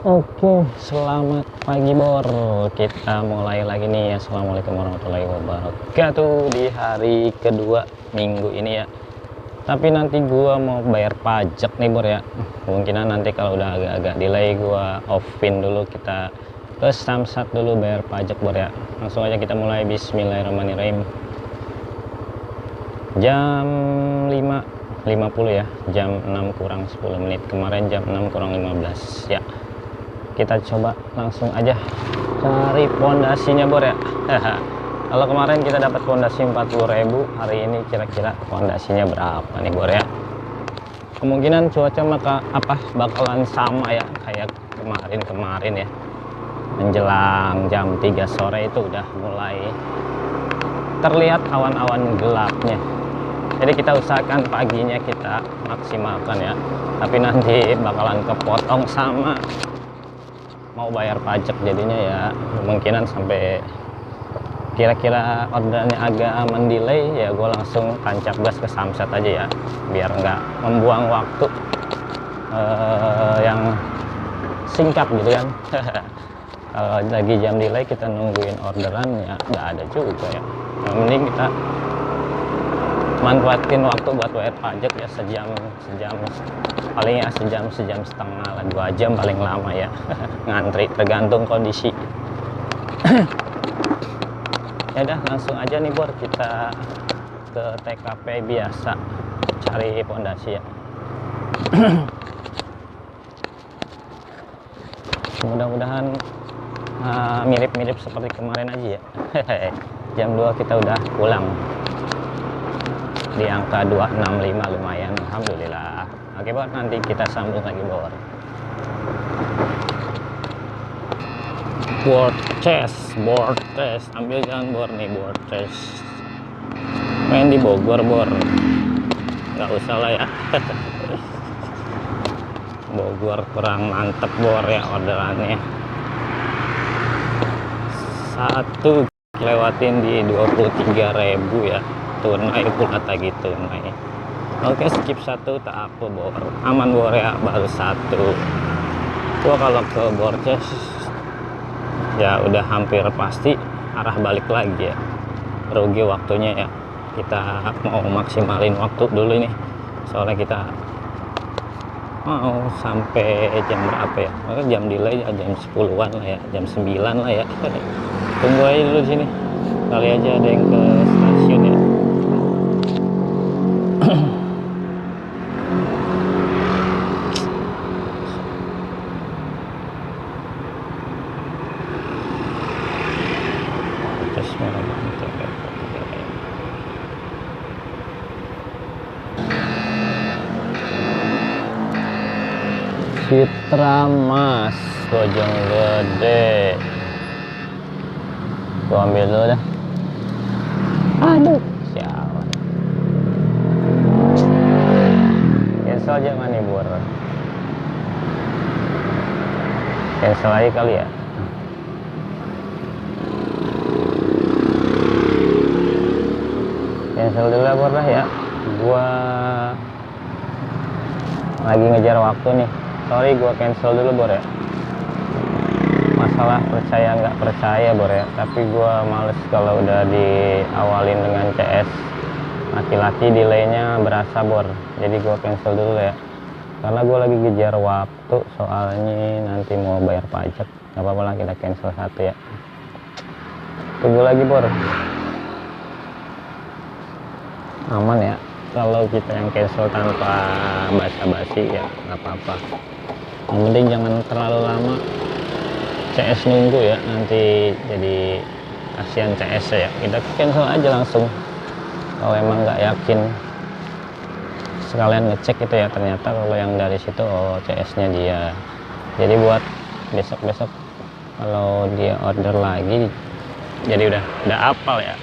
Oke, selamat pagi Bor. Kita mulai lagi nih ya. Assalamualaikum warahmatullahi wabarakatuh di hari kedua minggu ini ya. Tapi nanti gua mau bayar pajak nih Bor ya. Kemungkinan nanti kalau udah agak-agak delay gua offin dulu, kita ke Samsat dulu bayar pajak Bor ya. Langsung aja kita mulai, bismillahirrahmanirrahim. Jam 5.50 ya, jam 6 kurang 10 menit. Kemarin jam 6 kurang 15 ya. Kita coba langsung aja cari pondasinya Bor ya. Kalau kemarin kita dapat pondasi 40.000, hari ini kira-kira pondasinya berapa nih Bor ya. Kemungkinan cuaca bakalan sama ya kayak kemarin ya. Menjelang jam 3 sore itu udah mulai terlihat awan-awan gelapnya. Jadi kita usahakan paginya kita maksimalkan ya. Tapi nanti bakalan kepotong sama mau bayar pajak, jadinya ya kemungkinan sampai kira-kira orderannya agak mendelay ya, gue langsung tancap gas ke Samsat aja ya, biar nggak membuang waktu yang singkat gitu kan. Kalau lagi jam delay kita nungguin orderan ya nggak ada juga ya. Yang mending kita manfaatin waktu buat bayar pajak ya, sejam paling ya, sejam setengah lah, 2 jam paling lama ya. Ngantri tergantung kondisi. Ya udah langsung aja nih Bor, kita ke TKP biasa cari pondasi ya. Mudah-mudahan mirip-mirip seperti kemarin aja ya. Jam 2 kita udah pulang di angka 265, lumayan, alhamdulillah. Oke Bor, nanti kita sambung lagi Bor. Board test, ambil jangan Bor nih, board test. Main di Bogor Bor, nggak usah lah ya. Bogor kurang mantep Bor ya orderannya. Satu lewatin di 23.000 ya, tunai pula tagi tunai. Oke, skip satu tak apa Bor, aman Bor ya, baru satu. Gua kalau ke Borces ya udah hampir pasti arah balik lagi ya, rugi waktunya ya. Kita mau maksimalin waktu dulu nih, soalnya kita mau sampai jam berapa ya, maka jam delay ya jam 10-an lah ya, jam 9 lah ya. Tunggu aja dulu di sini, kali aja ada yang ke stasiun ya. Citra Mas Bojonggede, gua ambil dulu dah. Aduh, sialan. Cancel aja nih Bor, cancel aja kali ya. Cancel dulu lah Bor ya, gua lagi ngejar waktu nih. Sorry, gua cancel dulu Bor ya. Masalah percaya nggak percaya Bor ya, tapi gua males kalau udah diawalin dengan CS laki-laki delaynya berasa Bor. Jadi gua cancel dulu ya, karena gua lagi ngejar waktu, soalnya nanti mau bayar pajak. Nggak apa-apa lah, kita cancel satu ya. Tunggu lagi Bor, aman ya kalau kita yang cancel tanpa basa-basi ya, nggak apa-apa. Yang penting jangan terlalu lama CS nunggu ya, nanti jadi kasihan CS ya. Kita cancel aja langsung kalau emang nggak yakin. Sekalian ngecek itu ya, ternyata kalau yang dari situ CS nya dia. Jadi buat besok-besok kalau dia order lagi, jadi udah apal ya.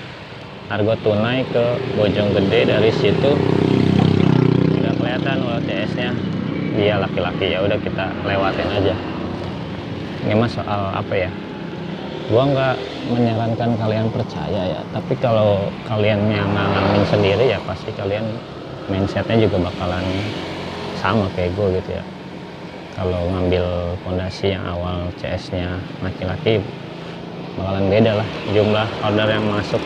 Argo tunai ke Bojonggede, dari situ udah kelihatan kalau CS nya dia laki-laki, ya udah kita lewatin aja. Ini mah soal apa ya, gua nggak menyarankan kalian percaya ya, tapi kalau kalian yang ngalamin sendiri ya pasti kalian mindsetnya juga bakalan sama kayak gue gitu ya. Kalau ngambil pondasi yang awal CS-nya laki-laki bakalan beda lah, jumlah order yang masuk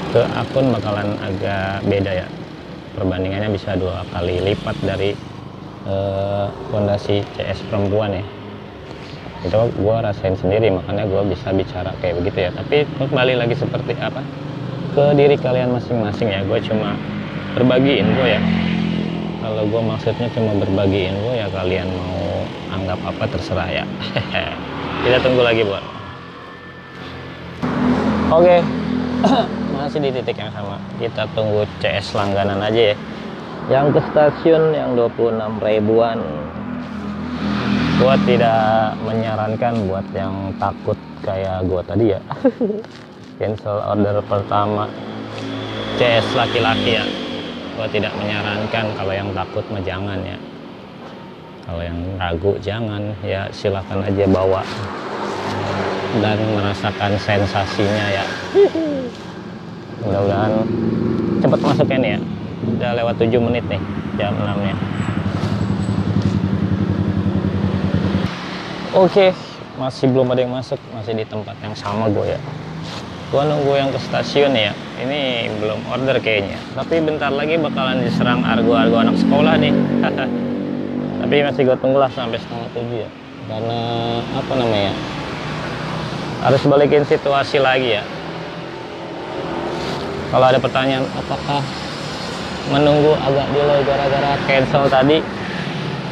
ke akun bakalan agak beda ya, perbandingannya bisa 2 kali lipat dari pondasi CS perempuan ya. Itu gue rasain sendiri, makanya gue bisa bicara kayak begitu ya. Tapi kembali lagi seperti apa ke diri kalian masing-masing ya, gue cuma berbagi info ya. Kalau gue maksudnya cuma berbagi info ya, kalian mau anggap apa terserah ya. Kita tunggu lagi buat. Oke. Masih di titik yang sama, kita tunggu CS langganan aja ya, yang ke stasiun yang 26 ribuan. Gua tidak menyarankan buat yang takut kayak gua tadi ya, cancel order pertama CS laki-laki ya. Gua tidak menyarankan, kalau yang takut mah jangan ya, kalau yang ragu jangan ya, silahkan aja bawa dan merasakan sensasinya ya. Mudah-mudahan cepat masuknya nih ya, udah lewat 7 menit nih, jam 6 nya. Oke, masih belum ada yang masuk, masih di tempat yang sama gue ya. Gue nunggu yang ke stasiun ya, ini belum order kayaknya, tapi bentar lagi bakalan diserang argo-argo anak sekolah nih. Tapi masih gue tunggulah sampai setengah 7 ya, karena apa namanya, harus balikin situasi lagi ya. Kalau ada pertanyaan apakah menunggu agak delay gara-gara cancel tadi,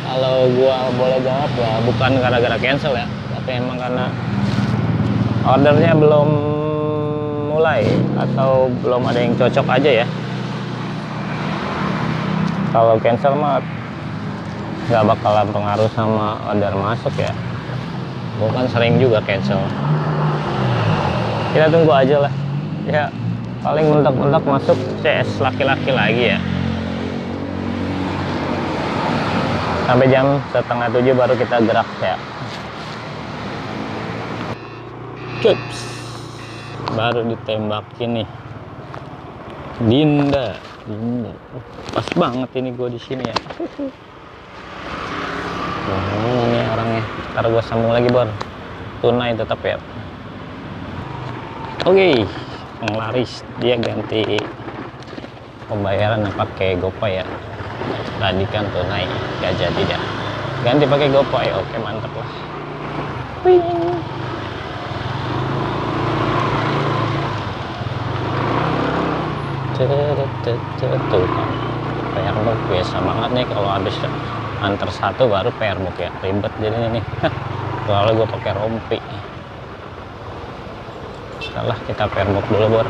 kalau gua boleh jawab ya bukan gara-gara cancel ya, tapi emang karena ordernya belum mulai atau belum ada yang cocok aja ya. Kalau cancel mah nggak bakalan pengaruh sama order masuk ya, bukan sering juga cancel. Kita tunggu aja lah ya, paling mentok-mentok masuk CS laki-laki lagi ya, sampai jam setengah 7 baru kita gerak ya. Cups, baru ditembakin nih Dinda. Pas banget ini gue di sini ya. Mana nih orangnya, ntar gue sambung lagi Bor, tunai tetap ya. Oke. Penglaris dia ganti pembayaran pakai GoPay ya, tadi kan tunai gak jadi ya, ganti pakai GoPay. Oke, mantep lah. Wing. Tuh kan Fairbook biasa banget nih, kalau habis antar satu baru Fairbook ya, ribet jadinya nih. Soalnya gue pakai rompi. Salah, kita Fairbook dulu Bor.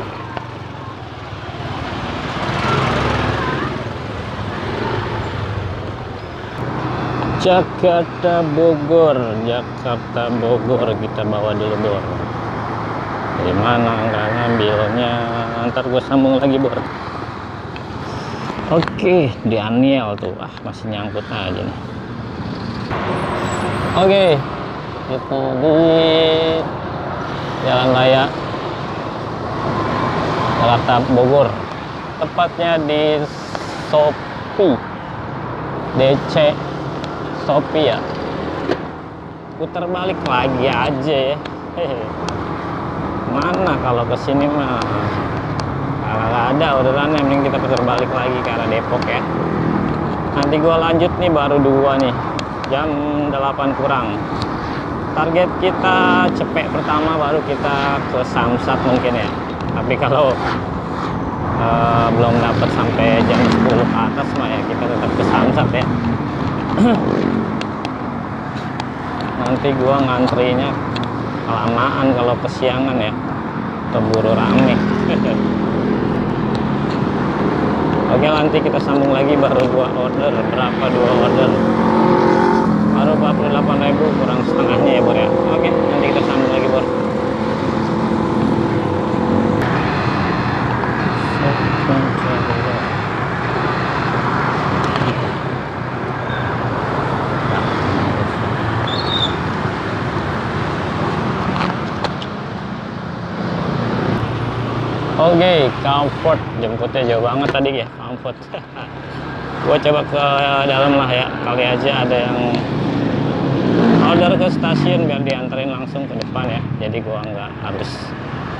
Jakarta Bogor kita bawa dulu Bor. Dari mana nggak ngambilnya, ntar gue sambung lagi Bor. Oke, di Aniel tuh, masih nyangkut aja nih. Oke, kita di Jalan Raya Jakarta Bogor, tepatnya di Shopee DC Shopee ya. Putar balik lagi aja ya. Mana kalau kesini mah kalau nggak ada orderannya, mending kita putar balik lagi ke arah Depok ya. Nanti gua lanjut nih, baru 2 nih, jam 8 kurang. Target kita cepet pertama, baru kita ke Samsat mungkin ya. Tapi kalau belum dapat sampai jam 10 ke atas mah ya kita tetap ke Samsat ya. Nanti gua ngantrinya kelamaan kalau kesiangan ya, keburu rame. Oke, nanti kita sambung lagi, baru 2 order. Berapa 2 order? Baru 48.000 kurang setengahnya ya Bor ya. Oke, nanti kita sambung lagi Bor. Oke, Comfort jemputnya jauh banget tadi ya, Comfort. Gua coba ke dalam lah ya, kali aja ada yang order ke stasiun biar dianterin langsung ke depan ya, jadi gua nggak harus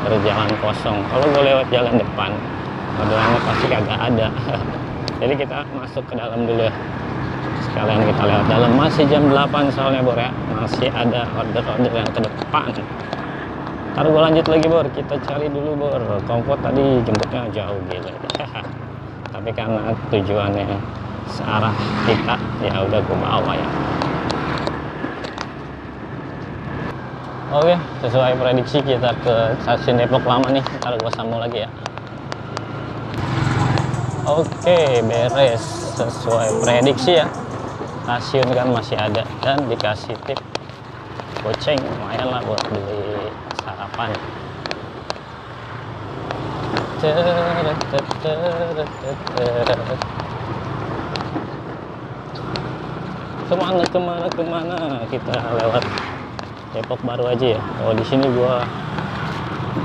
berjalan kosong. Kalau gua lewat jalan depan orderannya pasti kagak ada. Jadi kita masuk ke dalam dulu ya, sekalian kita lewat dalam. Masih jam 8 soalnya Bor ya, masih ada order-order yang ke depan. Ntar gue lanjut lagi Bor, kita cari dulu Bor. Kompot tadi jemputnya jauh gila. Tapi karena tujuannya searah kita, ya udah gue bawa ya. Oke, sesuai prediksi kita ke stasiun Depok Lama nih. Ntar gue sambung lagi ya. Oke, beres sesuai prediksi ya. Stasiun kan masih ada dan dikasih tip goceng, lumayan lah buat beli sarapan. Kemana kita lewat Depok Baru aja ya. Oh di sini gua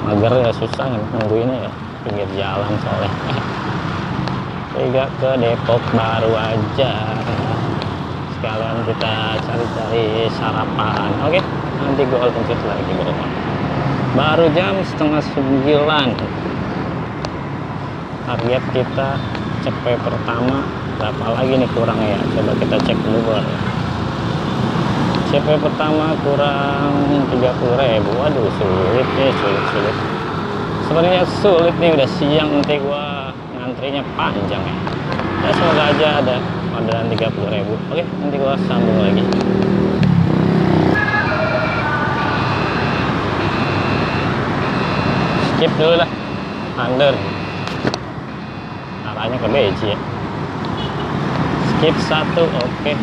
mager ya, susah nungguinnya ya, pinggir jalan soalnya. Tiga ke Depok Baru aja, sekalian kita cari-cari sarapan. Oke, nanti gue lanjut lagi Bro. Baru jam 8:30. Target kita CP pertama berapa lagi nih kurang ya, coba kita cek dulu Bro. CP pertama kurang 30.000. Waduh, sulit nih, sulit. Sebenarnya sulit nih, udah siang, nanti gue antrinya panjang ya. Ya semoga aja ada orderan 30.000. Oke, nanti gua sambung lagi. Skip dulu lah, under arahnya ke Beji ya. Skip 1, oke.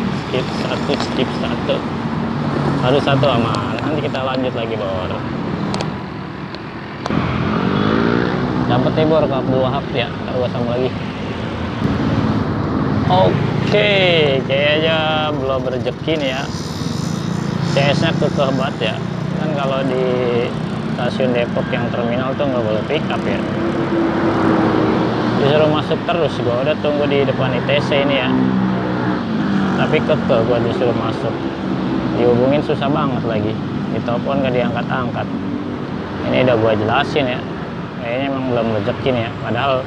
Skip 1 baru 1 aman. Nanti kita lanjut lagi Bor. Dapat nih Bor ke Abdul Wahab ya, ntar gua sambung lagi. Oke, kayaknya belum rezeki nih ya. CS-nya kekeh banget ya. Kan kalau di stasiun Depok yang terminal tuh nggak boleh pick up ya. Disuruh masuk terus, gua udah tunggu di depan ITC ini ya. Tapi kekeh gua disuruh masuk. Dihubungin susah banget lagi. Ditelepon nggak diangkat-angkat. Ini udah gua jelasin ya. Kayaknya emang belum rezeki nih ya, padahal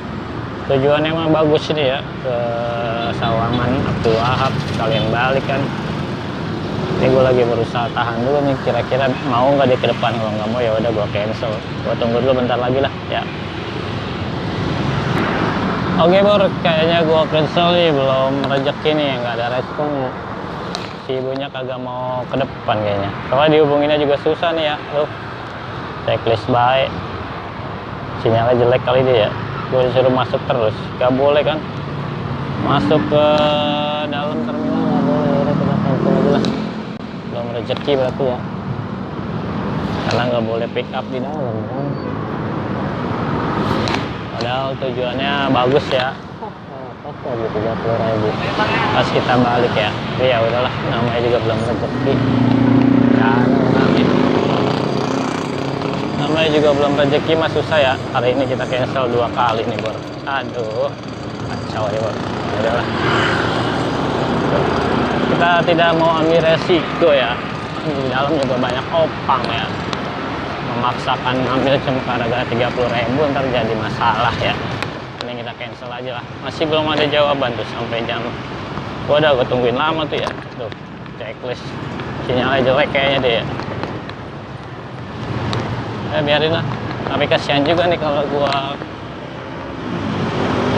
tujuannya emang bagus ini ya, ke Sawangan Abdul Wahab, sekalian balik kan. Ini gue lagi berusaha tahan dulu nih, kira-kira mau nggak dia ke depan. Kalau nggak mau ya udah gue cancel, gue tunggu dulu bentar lagi lah ya. Oke Bor, kayaknya gue cancel nih, belum rezeki nih, nggak ada respon ya. Si ibunya kagak mau ke depan kayaknya, soalnya dihubunginnya juga susah nih ya. Checklist baik, sinyalnya jelek kali dia ya. Gue disuruh masuk terus, gak boleh kan masuk ke dalam terminal, gak boleh. Udah kita cancel aja lah, belum rezeki berarti ya, karena nggak boleh pick up di dalam kan. Padahal tujuannya bagus ya. Lagi 30.000 pas kita balik ya. Tapi ya udahlah, namanya juga belum rezeki kan. Namanya juga belum rezeki mah susah ya. Hari ini kita cancel 2 kali nih Bor. Aduh, kacau ya Bor. Udahlah, kita tidak mau ambil resiko ya. Di dalam juga banyak opang ya. Memaksakan ngambil cuma gara-gara 30.000 ntar jadi masalah ya. Ini kita cancel aja lah. Masih belum ada jawaban tuh sampai jam. Gua tungguin lama tuh ya. Tuh, checklist sinyalnya jelek kayaknya deh ya. Biarin lah, tapi kasihan juga nih kalau gua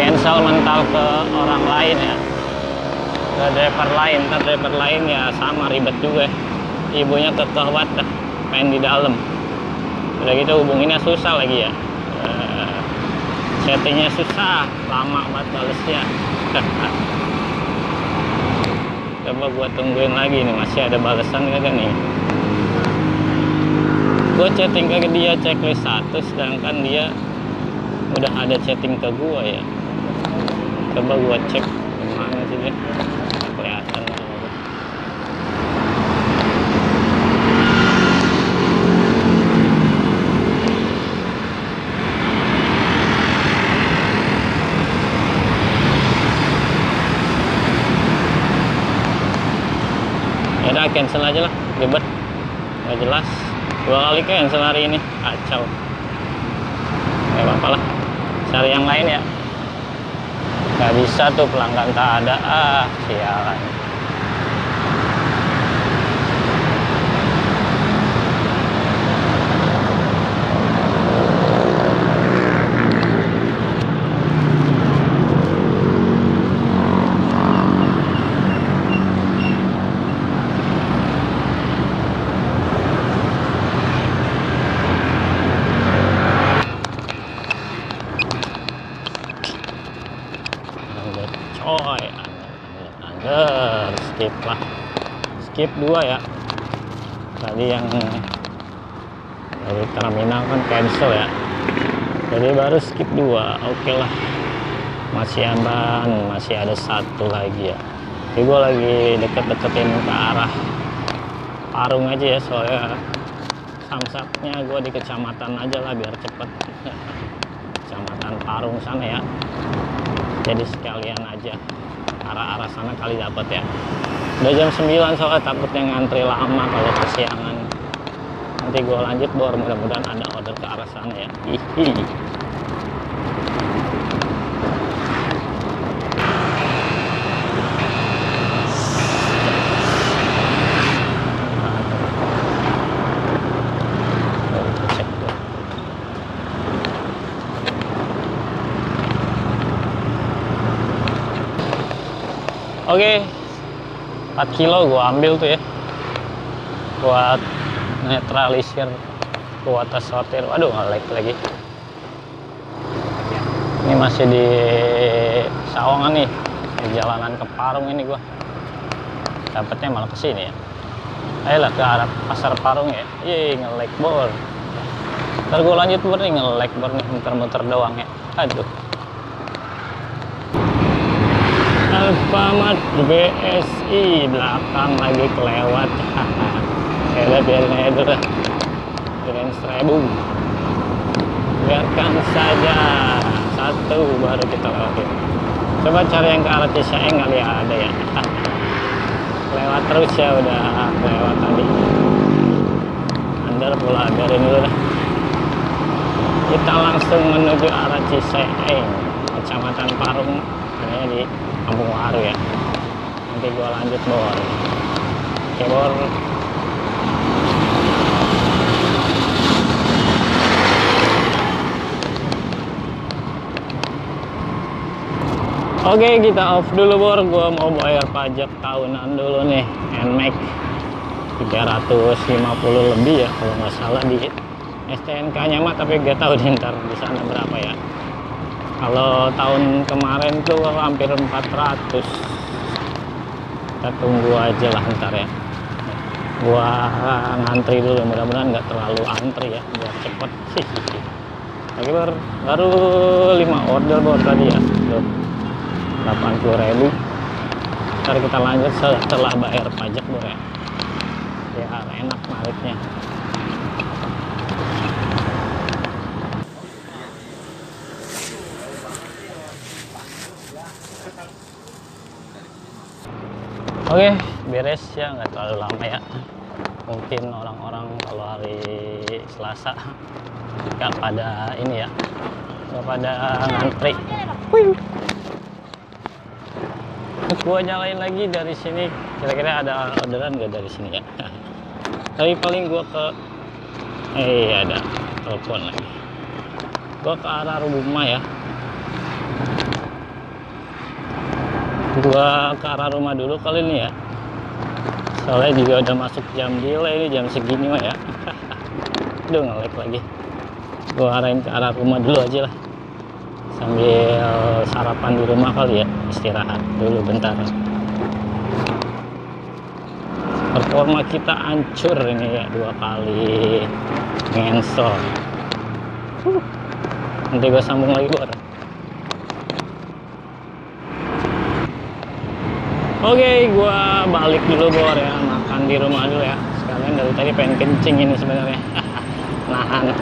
cancel mental ke orang lain ya, ke driver lain. Ntar driver lain ya sama ribet juga, ibunya kekeh banget main di dalam, udah gitu hubunginnya susah lagi ya. Chattingnya susah, lama banget balesnya. Coba gua tungguin lagi nih, masih ada balasan kagak nih. Gue chatting ke dia checklist 1, sedangkan dia udah ada chatting ke gue ya. Coba gue cek gimana sih dia, nggak kelihatan. Ya udah, cancel aja lah. ribet, nggak jelas. 2 kali cancel hari ini, kacau. Nggak apa-apa lah, cari yang lain ya. Nggak bisa tuh, pelanggan tak ada, sialan. Coy, under, skip lah, skip 2 ya. Tadi yang dari terminal kan cancel ya, jadi baru skip 2. Oke lah, masih aman, masih ada 1 lagi ya. Jadi gue lagi deket-deketin ke arah Parung aja ya, soalnya samsatnya gue di kecamatan aja lah biar cepet. Kecamatan Parung sana ya, jadi sekalian aja arah-arah sana kali dapat ya. Udah jam 9 soalnya takutnya ngantri lama kalau kesiangan. Nanti gue lanjut bor, mudah-mudahan ada order ke arah sana ya. Hihi. Oke, 4 kilo gue ambil tuh ya, buat netralisir kuota sortir. Waduh, nge-lag lagi. Ini masih di Sawangan nih, di jalanan ke Parung ini gue. Dapatnya malah ke sini ya. Ayolah ke arah pasar Parung ya. Yeay, nge-lag bor. Ntar gue lanjut bor nih, nge-lag bor nih, muter-muter doang ya. Aduh. Alfamart BSI belakang lagi kelewat. Ya biarin aja dulu lah, biarin 1000, biarkan saja. 1 baru kita lewatin. Coba cari yang ke arah Cisaeng kali ya, ada ya. Lewat terus ya, udah lewat tadi. Under pula, biarin dulu lah. Kita langsung menuju arah Cisaeng, Kecamatan Parung, adanya di Kampung Waru ya. Nanti gua lanjut bor. Oke bor. Oke, kita off dulu bor. Gua mau bayar pajak tahunan dulu nih, NMAX 350 lebih ya kalau nggak salah di STNK-nya mah, tapi gak tahu di ntar di sana berapa ya. Kalau tahun kemarin tuh hampir 400. Kita tunggu aja lah ntar ya. Gua ngantri dulu, mudah-mudahan nggak terlalu antri ya, biar cepet sih. Oke bor, baru 5 order bor tadi ya, 80.000. Ntar kita lanjut setelah bayar pajak bor ya, biar enak nariknya. Oke, beres ya, nggak terlalu lama ya. Mungkin orang-orang kalau hari Selasa nggak pada ini ya, nggak pada ngantri. Gua nyalain lagi dari sini, kira-kira ada orderan nggak dari sini ya. Tapi paling gua ke ada telepon lagi. Gua ke arah rumah ya. Gua ke arah rumah dulu kali ini ya, soalnya juga udah masuk jam delay ini, jam segini mah ya. Aduh, nge-lag lagi. Gua arahin ke arah rumah dulu aja lah, sambil sarapan di rumah kali ya, istirahat dulu bentar. Performa kita hancur ini ya, 2 kali ngensor. Nanti gue sambung lagi bor. Oke, gua balik dulu bor ya, makan di rumah dulu ya. Sekalian dari tadi pengen kencing ini sebenarnya. Nahan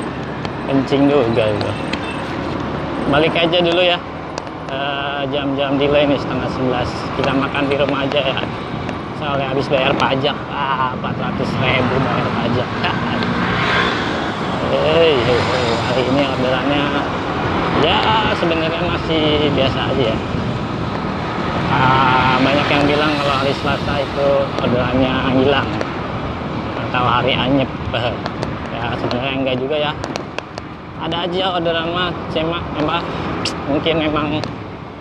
kencing juga gua. Balik aja dulu ya. Jam-jam delay nih, setengah 11. Kita makan di rumah aja ya. soalnya habis bayar pajak. 400.000 bayar pajak. Hari ini orderannya ya sebenarnya masih biasa aja ya. Banyak yang bilang kalau hari Selasa itu orderannya hilang atau hari anyep. Ya sebenarnya enggak juga ya, ada aja orderan mah mungkin memang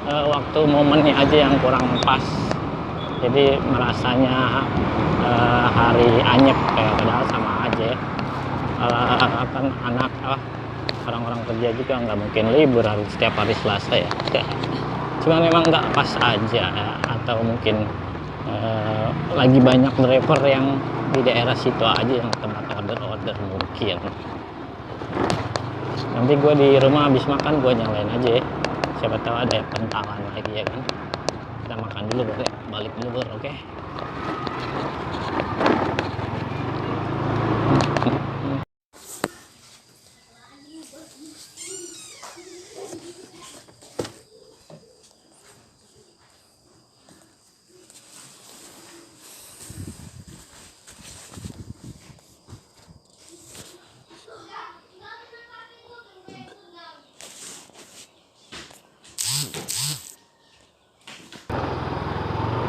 waktu momennya aja yang kurang pas, jadi merasanya hari anyep padahal sama aja ya. Kan anak orang-orang kerja juga nggak mungkin libur setiap hari Selasa ya. Cuma memang nggak pas aja ya. Atau mungkin lagi banyak driver yang di daerah situ aja yang tempat order mungkin. Nanti gue di rumah habis makan gue nyalain aja ya, siapa tahu ada kentalan lagi ya kan. Kita makan dulu Bor ya, balik dulu Bor, oke?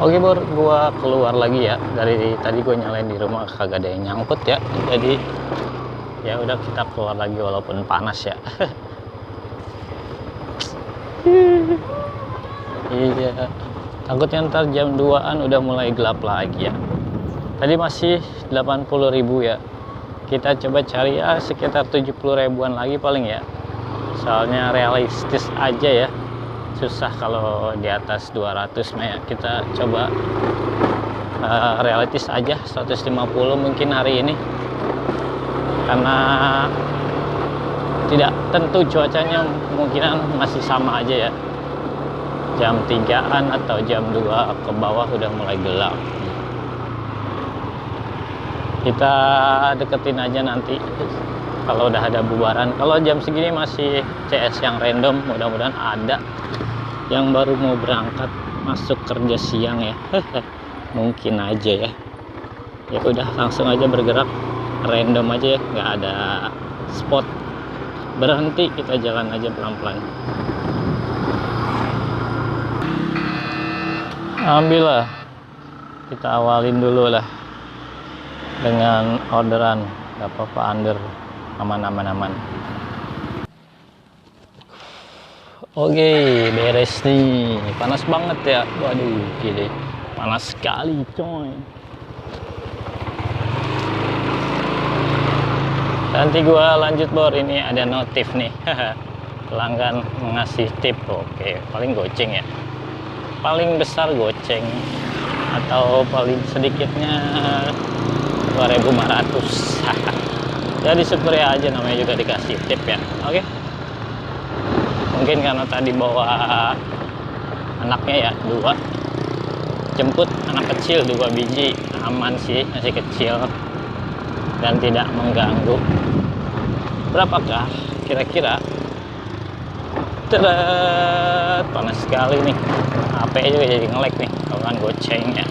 Oke Bor, gua keluar lagi ya. Dari tadi gue nyalain di rumah kagak ada yang nyangkut ya. Jadi ya udah kita keluar lagi walaupun panas ya. Iya. Takutnya ntar jam 2-an udah mulai gelap lagi ya. Tadi masih 80.000 ya. Kita coba cari ya sekitar 70.000-an lagi paling ya. Soalnya realistis aja ya. Susah kalau di atas 200 ya. Kita coba realistis aja 150 mungkin hari ini, karena tidak tentu cuacanya, kemungkinan masih sama aja ya. Jam 3-an atau jam 2 ke bawah udah mulai gelap. Kita deketin aja nanti kalau udah ada bubaran. Kalau jam segini masih CS yang random, mudah-mudahan ada yang baru mau berangkat masuk kerja siang ya. Mungkin aja ya. Ya udah langsung aja bergerak random aja ya, nggak ada spot berhenti, kita jalan aja pelan-pelan. Ambillah, kita awalin dulu lah dengan orderan, nggak apa-apa, under, aman. Oke, beres nih. Panas banget ya. Waduh, gile. Panas sekali, coy. Nanti gua lanjut Bor, ini ada notif nih. Pelanggan ngasih tip. Oke, paling goceng ya. Paling besar goceng atau paling sedikitnya 2.500. Ya disyukuri aja, namanya juga dikasih tip ya. Oke. Mungkin karena tadi bawa anaknya ya 2, jemput anak kecil 2 biji, aman sih, masih kecil dan tidak mengganggu. Berapakah kira-kira? Teret, panas sekali nih, HP juga jadi nge-lag nih kalau kan gocengnya.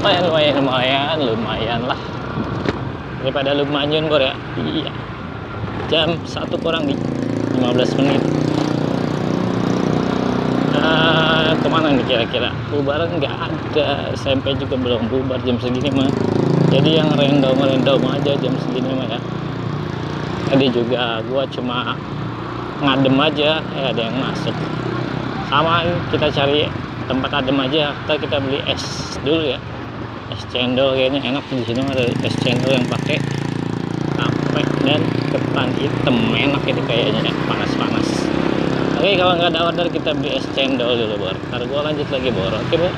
Lumayan lah, daripada lumayan Bor ya. Iya, jam 1 kurang nih 15 menit. Kemana nih kira-kira? Bubaran nggak ada, SMP juga belum bubar jam segini mah. Jadi yang random aja jam segini mah ya. Tadi juga gua cuma ngadem aja, ada yang masuk. Sama kita cari tempat adem aja. Kita beli es dulu ya, es cendol, kayaknya enak di sini ada es cendol yang pakai tape dan ketan hitam, enak ini kayaknya, panas-panas. Oke, kalau nggak ada order kita beli es cendol dulu Bor. Ntar gua lanjut lagi Bor. Oke Bor.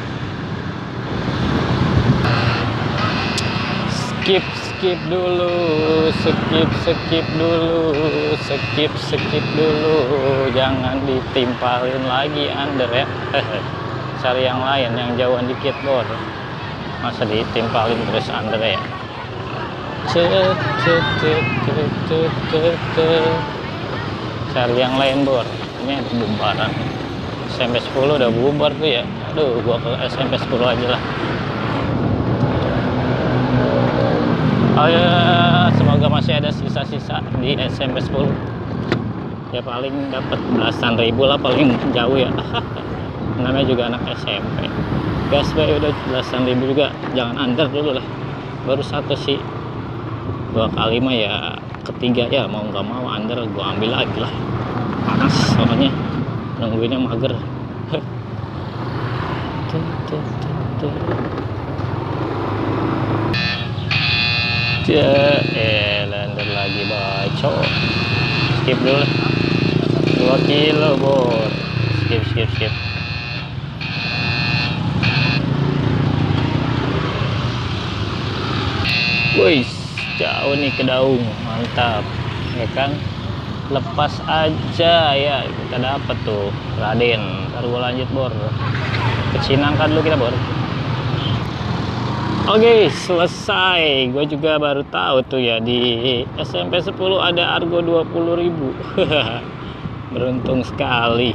Skip dulu, jangan ditimpalin lagi under ya. Cari yang lain yang jauhan dikit Bor, masa ditimpalin terus under ya. Cari yang lain Bor, ini ada bubaran. SMP 10 udah bubar tuh ya. Aduh, gua ke SMP 10 aja lah. Oh ya, semoga masih ada sisa-sisa di SMP 10. Ya paling dapat belasan ribu lah paling jauh ya. Namanya juga anak SMP. Gas bay udah belasan ribu juga, jangan under dulu lah. Baru satu sih, 2 kali mah ya, ketiga ya mau nggak mau under gua ambil lagi lah. Panas soalnya, nungguinnya mager. Lander lagi baco. Skip dulu 2 kilo bor. Skip. Wih, jauh nih ke daung, mantap ya kan. Lepas aja ya, kita dapat tuh Raden. Ntar gua lanjut bor, ke Cinangka dulu kita bor. Oke, selesai. Gue juga baru tahu tuh ya, di SMP 10 ada Argo 20.000. Beruntung sekali.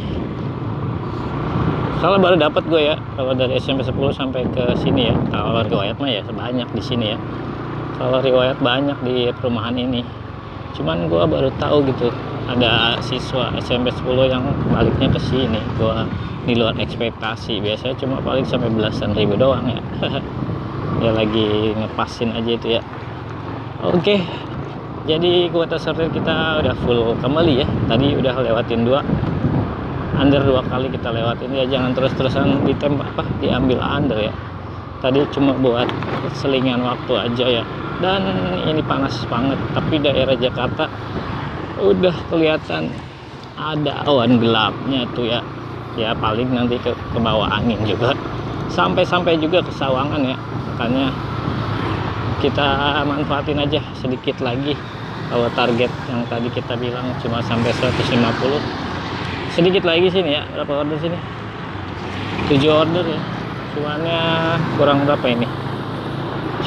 Soalnya baru dapat gue ya, kalau dari SMP 10 sampai ke sini ya. Kalau riwayat mah ya sebanyak di sini ya. Kalau riwayat banyak di perumahan ini. Cuman gue baru tahu gitu, ada siswa SMP 10 yang baliknya ke sini. Gue di luar ekspektasi. Biasanya cuma paling sampai belasan ribu doang ya. Ya lagi ngepasin aja itu ya. Oke, jadi kuota sortir kita udah full kembali ya. Tadi udah lewatin 2 under, 2 kali kita lewatin ya. Jangan terus-terusan ditembak diambil under ya. Tadi cuma buat selingan waktu aja ya. Dan ini panas banget, tapi daerah Jakarta udah kelihatan ada awan gelapnya tuh ya. Ya paling nanti ke bawah angin juga, sampai juga ke Sawangan ya. Makanya kita manfaatin aja sedikit lagi. Kalau target yang tadi kita bilang cuma sampai 150, sedikit lagi sini ya. Berapa order sini? 7 order ya. Cuannya kurang berapa ini?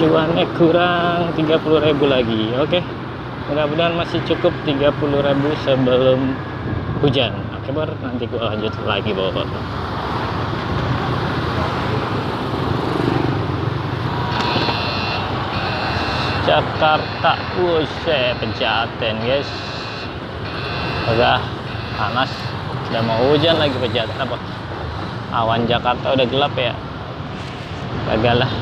Cuannya kurang 30.000 lagi. Oke, mudah-mudahan masih cukup 30.000 sebelum hujan. Oke bor, nanti gua lanjut lagi bor. Jakarta, wuset, Pejaten guys. Udah panas, udah mau hujan lagi Pejaten apa? Awan Jakarta udah gelap ya. Gagal lah.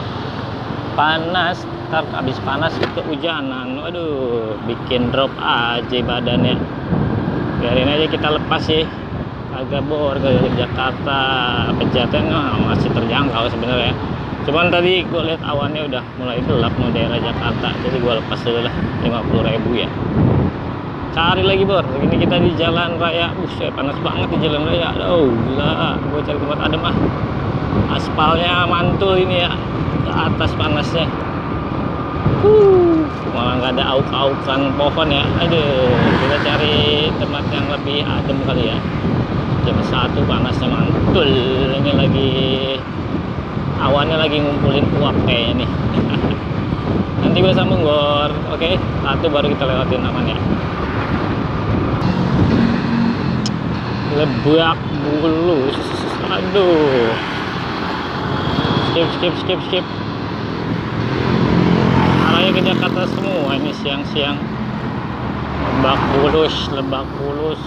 Panas, ntar habis panas kehujanan. Waduh, bikin drop aja badannya. Biarin aja kita lepas sih. Agak bor ke Jakarta, Pejaten masih terjangkau sebenarnya. Cuman tadi gue lihat awannya udah mulai gelap nih daerah Jakarta, jadi gue lepas dulu lah 50.000 ya. Cari lagi bor, ini kita di jalan raya. Buset, panas banget di jalan raya. Aduh gila, gue cari tempat adem ah. Aspalnya mantul ini ya, ke atas panasnya. Malah nggak ada auk-aukan pohon ya. Aduh, kita cari tempat yang lebih adem kali ya. Jam 1 panasnya mantul. Ini lagi awannya lagi ngumpulin uap kayaknya nih. Nanti gue sambung bor. Oke, 1 baru kita lewatin aman ya. Lebak Bulus. Aduh, skip. Arahnya ke Jakarta semua ini siang-siang. Lebak Bulus.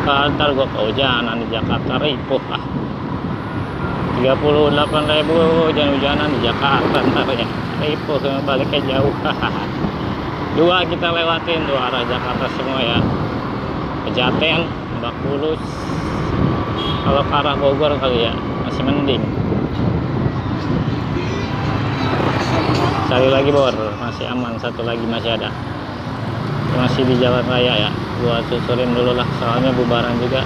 Ntar gue kehujanan di Jakarta, ripuh ah. 38.000 hujan-hujanan di Jakarta ntar ya. Ripuh, baliknya jauh. 2 kita lewatin, 2 arah Jakarta semua ya. Pejaten, Lebak Bulus. Kalau ke arah Bogor kali ya masih mending. Cari lagi bor, masih aman. 1 lagi masih ada, masih di jalan raya ya. Gua susurin dulu lah, soalnya bubaran juga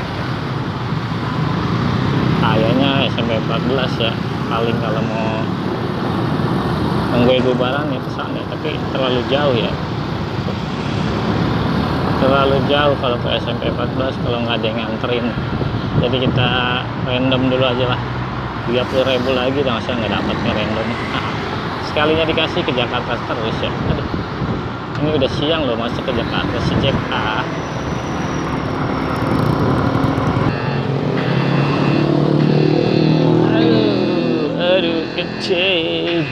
kayaknya SMP 14 ya. Paling kalau mau nungguin bubaran ya kesana, tapi terlalu jauh ya. Terlalu jauh kalau ke SMP 14 kalau nggak ada yang nganterin. Jadi kita random dulu aja lah. 30.000 lagi udah, masa nggak dapet nih random. Sekalinya dikasih ke Jakarta terus ya. Aduh, ini udah siang loh masuk ke Jakarta si Jack. Aduh kecil.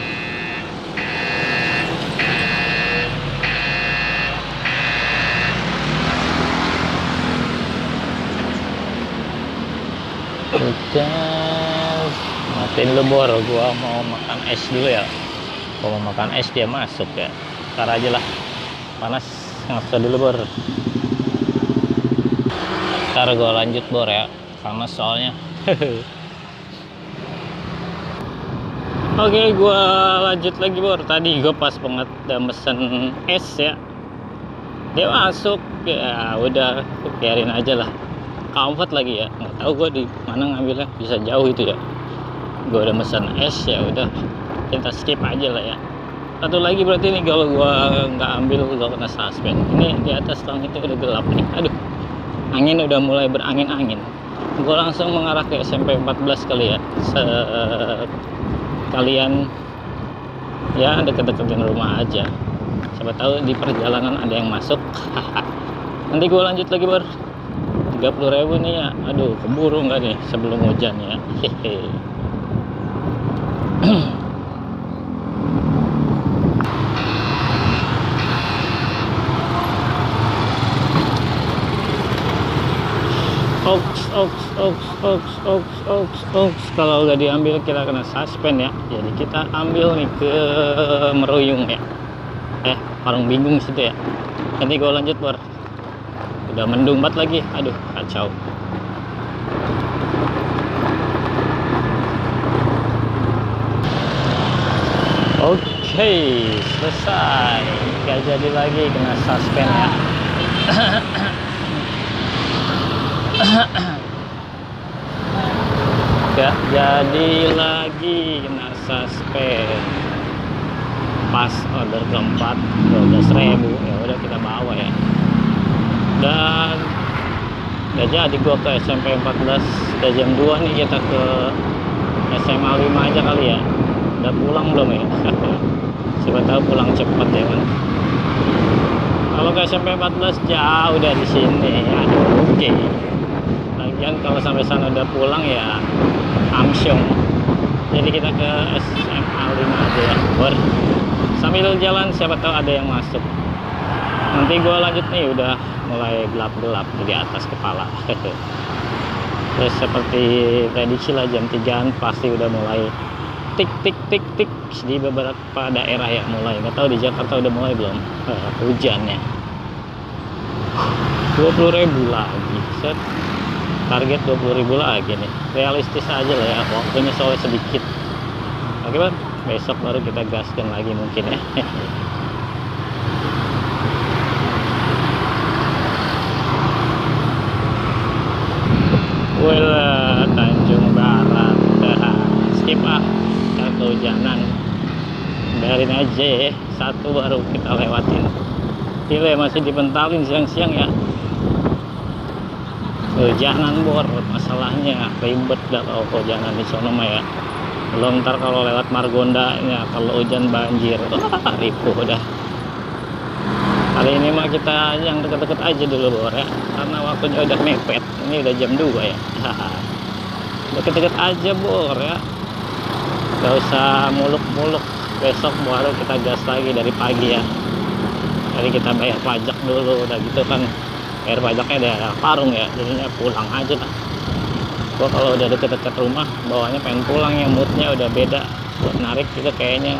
Hujan. Matiin dulu bor, gua mau makan es dulu ya. Gua mau makan es dia masuk ya. Ntar aja lah. Panas ngaso dulu bor. Ntar gua lanjut bor ya. Panas soalnya. Oke, gua lanjut lagi bor. Tadi gua pas banget udah mesen es ya. Dia masuk ya, udah biarin aja lah. Comfort lagi ya, nggak tahu gue di mana ngambilnya, bisa jauh itu ya. Gue udah mesen es ya, udah kita skip aja lah ya. Satu lagi berarti nih, kalau gue nggak ambil gue kena suspend. Ini di atas tong itu udah gelap nih, aduh, angin udah mulai berangin-angin. Gue langsung mengarah ke SMP 14 kali ya, kalian ya deket-deketin rumah aja, siapa tahu di perjalanan ada yang masuk. Nanti gue lanjut lagi bor. 30.000 nih ya, aduh keburu nggak nih sebelum hujan ya. Hehe. Oks. Kalau nggak diambil kita kena suspend ya. Jadi kita ambil nih ke Meruyung ya. Parung Bingung situ ya. Nanti gue lanjut bor. Udah mendung banget lagi, aduh kacau. Oke, selesai. Gak jadi lagi kena suspend ya. Gak jadi lagi kena suspend. Pas order keempat 12.000 ya udah kita bawa ya. Dan udah jadi gua ke SMP 14, udah jam 2 nih, kita ke SMA 5 aja kali ya. Udah pulang belum ya? Siapa tahu pulang cepet ya kan. Kalau ke SMP 14 jauh dari sini, aduh oke. Lagian kalau sampai sana udah pulang ya amsyong. Jadi kita ke SMA 5 aja ya. Bor. Sambil jalan siapa tahu ada yang masuk. Nanti gue lanjut nih, udah mulai gelap-gelap di atas kepala. Terus seperti prediksi lah jam 3an pasti udah mulai tik di beberapa daerah ya mulai. Nggak tahu di Jakarta udah mulai belum hujannya. 20.000 lagi. Set. Target 20.000 lagi nih. Realistis aja lah ya, waktunya soalnya sedikit. Oke bang, besok baru kita gaskan lagi mungkin ya. Wala Tanjung Barat, skip kehujanan, biarin aja ya, satu baru kita lewatin. Gila masih dibentalin siang-siang ya, kehujanan bor. Masalahnya ribet dah kalau kehujanan di sono mah ya. Belum ntar kalau lewat Margonda ya, kalau hujan banjir, ripuh udah. Kali ini mah kita yang deket-deket aja dulu bor ya, karena waktunya udah mepet. Ini udah jam 2 ya. Deket-deket aja bor ya, gak usah muluk-muluk. Besok baru kita gas lagi dari pagi ya. Jadi kita bayar pajak dulu, udah gitu kan bayar pajaknya daerah Parung ya, jadinya pulang aja lah. Gua kalau udah deket-deket rumah bawahnya pengen pulang ya, moodnya udah beda. Buat narik juga kayaknya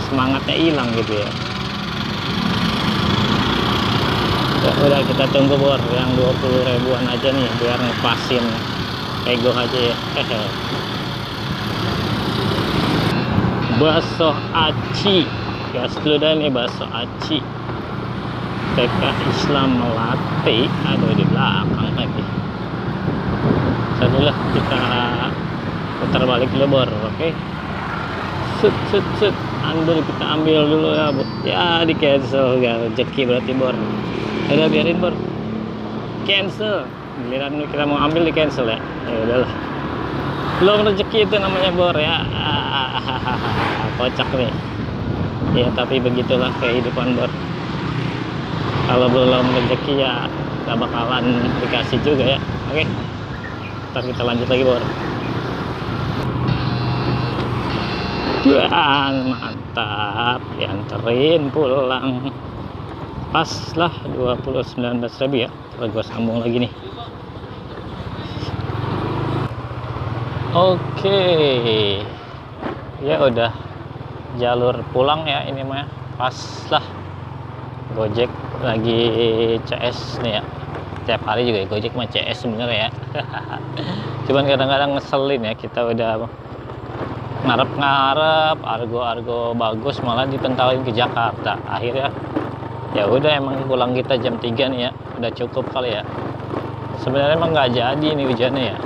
semangatnya hilang gitu ya. Udah kita tunggu bor yang 20.000-an aja nih biar ngepasin ego aja ya. Bakso aci, gas dulu dah nih bakso aci. TK Islam Melati, aduh di belakang lagi. Tadilah kita putar balik dulu bor, oke? Set. Ambil, kita ambil dulu ya, ya di cancel gak rezeki berarti bor. Udah biarin bor, cancel. Giliran kita mau ambil di cancel ya. Ya udahlah, belum rezeki itu namanya bor ya. Kocak nih ya, tapi begitulah kehidupan bor. Kalau belum rezeki ya gak bakalan dikasih juga ya. Oke, ntar kita lanjut lagi bor. Wah, mantap, dianterin pulang. Pas lah 19.000 ya. Kalau gua sambung lagi nih. Oke, ya udah jalur pulang ya ini mah, pas lah. Gojek lagi CS nih ya, tiap hari juga Gojek mah CS sebenarnya ya. Cuman kadang-kadang ngeselin ya, kita udah ngarep-ngarep argo bagus malah dipentalin ke Jakarta. Akhirnya ya udah, emang pulang kita jam 3 nih ya, udah cukup kali ya. Sebenarnya emang nggak jadi nih hujannya ya,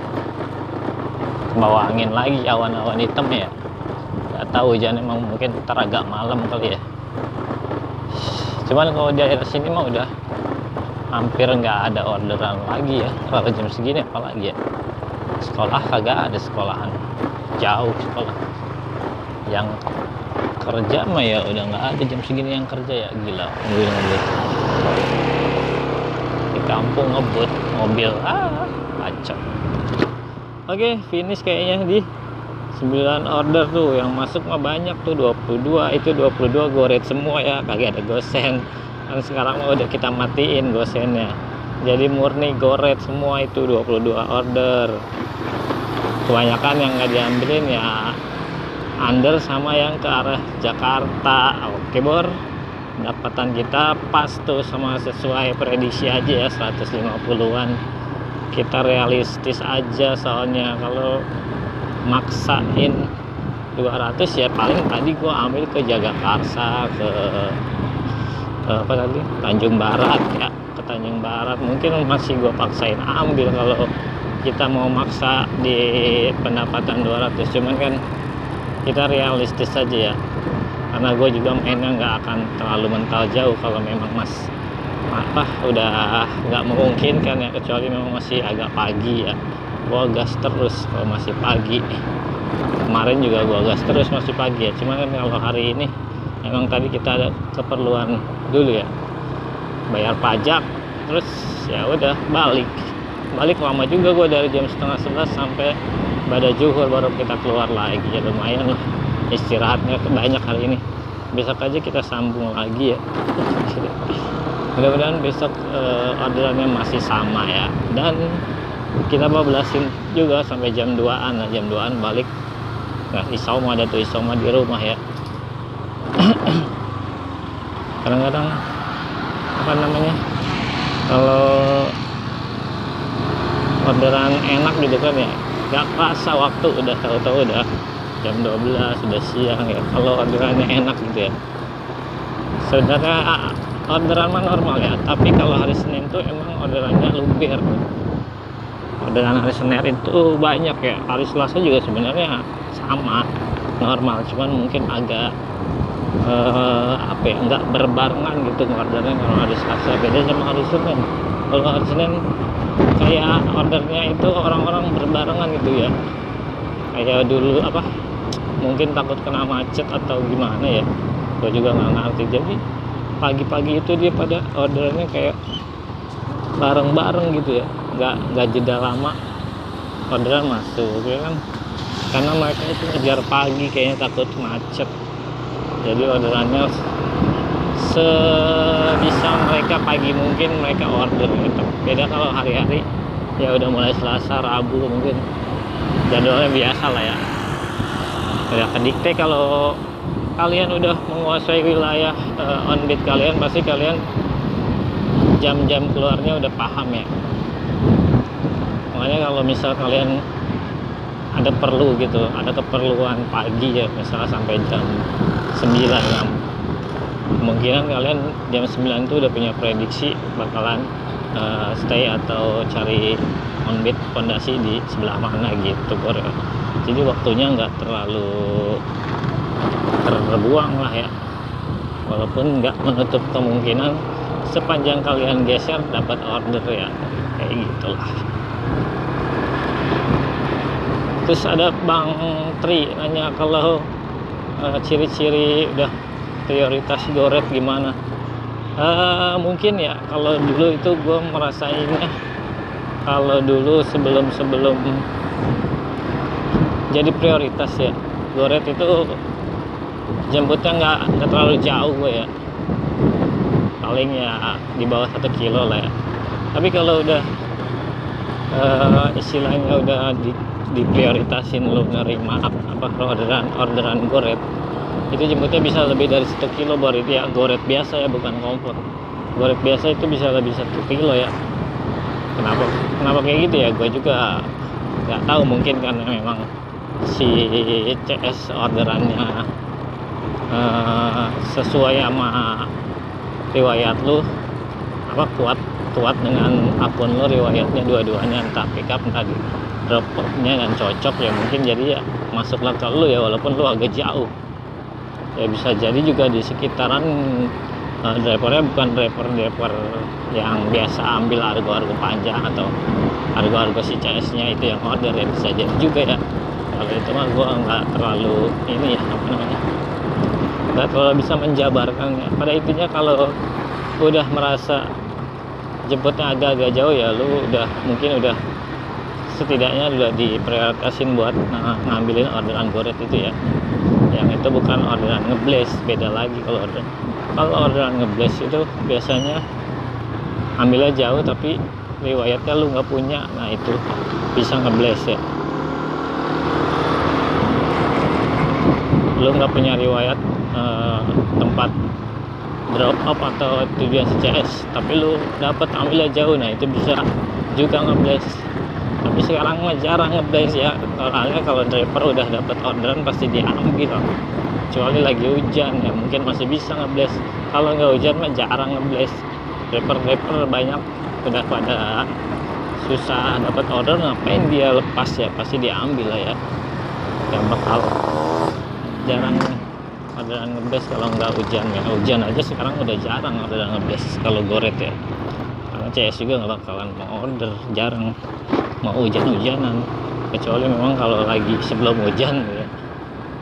bawa angin lagi, awan-awan hitam ya. Nggak tahu hujan, emang mungkin ntar agak malam kali ya. Cuman kalau di daerah sini mah udah hampir nggak ada orderan lagi ya kalau jam segini, apalagi ya sekolah kagak ada sekolahan, jauh sekolah. Yang kerja mah ya udah nggak ada jam segini yang kerja ya, gila. Ngebut di kampung ngebut mobil, kacau. Oke, finish kayaknya di 9 order tuh. Yang masuk mah banyak tuh, 22. Itu 22 goret semua ya, kagak ada gosen. Kan sekarang mah udah kita matiin gosennya, jadi murni goret semua. Itu 22 order. Kebanyakan yang nggak diambilin ya under sama yang ke arah Jakarta. Oke Bor, pendapatan kita pas tuh sama sesuai prediksi aja ya, 150-an. Kita realistis aja, soalnya kalau maksain 200 ya paling tadi gua ambil ke Jagakarsa, ke apa tadi, Tanjung Barat ya, ke Tanjung Barat mungkin masih gua paksain ambil kalau kita mau maksa di pendapatan 200. Cuman kan kita realistis aja ya, karena gue juga mainnya nggak akan terlalu mental jauh kalau memang udah nggak memungkinkan ya, kecuali memang masih agak pagi ya, gue gas terus kalau masih pagi. Kemarin juga gue gas terus masih pagi ya. Cuman kan kalau hari ini emang tadi kita ada keperluan dulu ya, bayar pajak, terus ya udah balik lama juga gue, dari jam 10:30 sampai pada zuhur baru kita keluar lagi ya. Lumayan lah istirahatnya banyak hari ini. Besok aja kita sambung lagi ya. Mudah-mudahan besok orderannya masih sama ya, dan kita bablasin juga sampai jam 2-an. Nah, jam 2-an balik. Nah, Isoma ada tuh, Isoma di rumah ya. Kadang-kadang apa namanya, kalau orderan enak gitu kan ya, gak kerasa waktu, udah tahu-tahu udah jam 12, udah siang ya kalau orderannya enak gitu ya. Sebenarnya orderan mah normal ya, tapi kalau hari Senin tuh emang orderannya luber. Orderan hari Senin itu banyak ya. Hari Selasa juga sebenarnya sama, normal, cuman mungkin agak apa ya, nggak berbarengan gitu ordernya. Kalau hari Selasa beda sama hari Senin. Kalau hari Senin kayak ordernya itu orang-orang berbarengan gitu ya, kayak dulu apa, mungkin takut kena macet atau gimana ya, gue juga nggak ngerti. Jadi pagi-pagi itu dia pada ordernya kayak bareng-bareng gitu ya, nggak jeda lama orderan masuk ya kan, karena mereka itu ngejar pagi, kayaknya takut macet. Jadi orderannya sebisa mereka pagi mungkin mereka order gitu. Beda kalau hari-hari ya udah mulai Selasa, Rabu mungkin jadwalnya biasa lah ya, udah kedikte. Kalau kalian udah menguasai wilayah on-beat kalian, pasti kalian jam-jam keluarnya udah paham ya. Makanya kalau misal kalian ada perlu gitu, ada keperluan pagi ya, misalnya sampai jam 9 ya, kemungkinan kalian jam 9 itu udah punya prediksi bakalan stay atau cari on-beat pondasi di sebelah mana gitu Bor ya. Jadi waktunya nggak terlalu terbuang lah ya, walaupun nggak menutup kemungkinan sepanjang kalian geser dapat order ya, kayak gitulah. Terus ada Bang Tri nanya kalau ciri-ciri udah prioritas goret gimana. Mungkin ya kalau dulu itu gue merasainnya, kalau dulu sebelum jadi prioritas ya, goret itu jemputnya nggak terlalu jauh gue ya, paling ya di bawah 1 kilo lah ya. Tapi kalau udah istilahnya udah diprioritasin lu nerima apa orderan goret, itu jemputnya bisa lebih dari 1 kilo Bor. Itu ya goret biasa ya, bukan kompor. Goret biasa itu bisa lebih 1 kilo ya. Kenapa kayak gitu ya, gue juga nggak tahu. Mungkin karena memang si CS orderannya sesuai sama riwayat lu, apa kuat dengan akun lu, riwayatnya dua-duanya, entah pickup entah di dropnya dan cocok ya, mungkin jadi ya masuklah ke lu ya, walaupun lu agak jauh ya. Bisa jadi juga di sekitaran drivernya bukan driver yang biasa ambil argo panjang atau argo si CS nya itu yang order ya, bisa jadi juga ya. Kalau itu mah gue nggak terlalu ini ya, apa namanya, nggak terlalu bisa menjabarkan ya. Pada intinya kalau udah merasa jemputnya agak-agak jauh ya, lu mungkin udah setidaknya udah diprioritasin buat ngambilin orderan goret itu ya. Yang itu bukan orderan ngeblaze, beda lagi. Kalau orderan ngeblaze itu biasanya ambilnya jauh tapi riwayatnya lu nggak punya, nah itu bisa ngeblaze ya. Lu nggak punya riwayat tempat drop off atau tujuan CS, tapi lu dapat ambilnya jauh, nah itu bisa juga ngeblaze. Tapi sekarang mah jarang ngeblaze ya, soalnya kalau driver udah dapat orderan pasti diambil, kecuali lagi hujan ya mungkin masih bisa ngeblaze. Kalau nggak hujan mah jarang ngeblaze. Driver banyak udah pada susah dapat order, ngapain dia lepas ya, pasti diambil lah ya. Yang bakal jarang orderan ngeblaze kalau nggak hujan ya. Hujan aja sekarang udah jarang orderan ngeblaze kalau goret ya, karena CS juga nggak bakalan mau order, jarang mau hujan-hujanan, kecuali memang kalau lagi sebelum hujan ya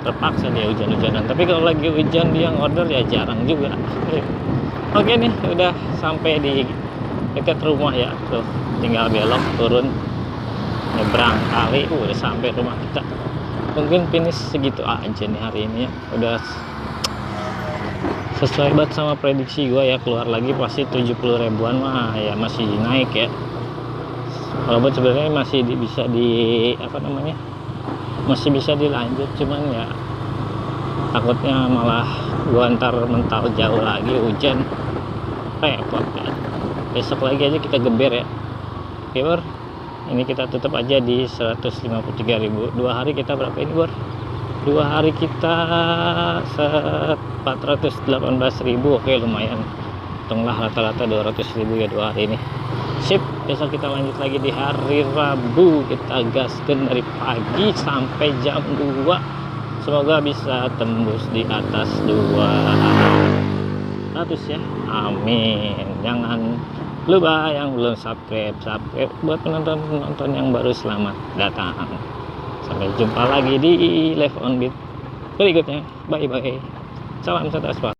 terpaksa dia hujan-hujanan. Tapi kalau lagi hujan dia order ya jarang juga. Oke nih, udah sampai di dekat rumah ya, tuh tinggal belok turun nyebrang kali, udah sampai rumah kita. Mungkin finish segitu aja nih hari ini ya, udah sesuai banget sama prediksi gue ya. Keluar lagi pasti 70 ribuan mah ya, masih naik ya, walaupun sebenarnya masih bisa masih bisa dilanjut, cuman ya takutnya malah gua ntar mental jauh lagi, hujan repot ya. Besok lagi aja kita geber ya. Oke Bor, ini kita tutup aja di 153.000. 2 hari kita berapa ini Bor? 2 hari kita 418.000. Oke, lumayan, hitunglah rata-rata 200.000 ya 2 hari ini. Sip, besok kita lanjut lagi di hari Rabu. Kita gaskan dari pagi sampai jam 2. Semoga bisa tembus di atas 200 ya, amin. Jangan lupa yang belum subscribe buat penonton yang baru, selamat datang. Sampai jumpa lagi di Live on Beat berikutnya. Bye bye, salam satu aspal.